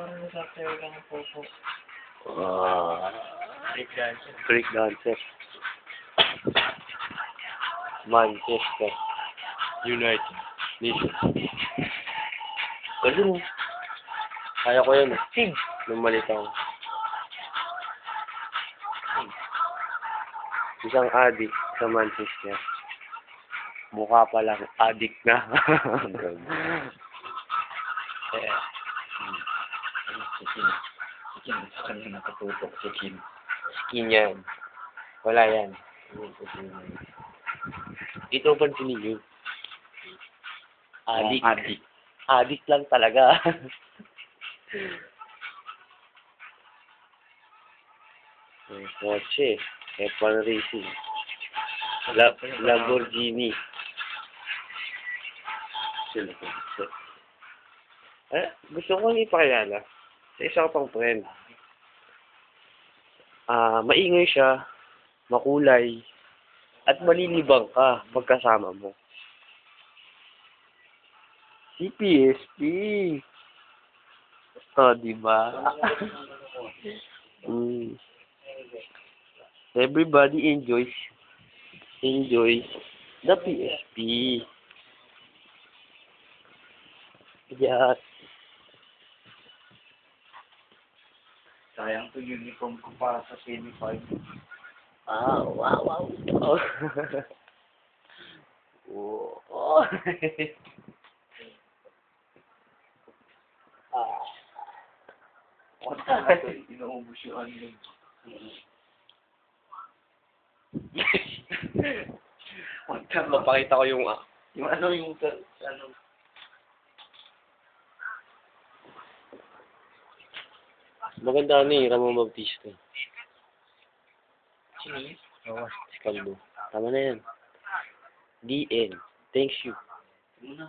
Parang sa talaga ng popo. Greek dancer. Manchester United Nation. Pwede mo. Kaya ko yun. Steve. Nung malit ako. Isang addict sa Manchester. Mukha pa lang, addict na. Saan na nakatutok si Kim? Skin yan. Wala yan. Ito pa ninyo. Addict. Addict. Addict lang talaga. Kotse. F1 Racing. Lamborghini. Gusto ko ipakilala sa isa ko pang friend. Maingay siya, makulay, at malilibang ka pagkasama mo. Si PSP. Diba? Everybody enjoys the PSP. Yes. Sayang to uniform ko para sa semi-5. Wow. Oh. Inuubos yung ano yun. Mapakita ko yung maganda Ramon Bautista. Sino yun? Si Caldo. Tama na yan. The end. Thanks you. Ano na?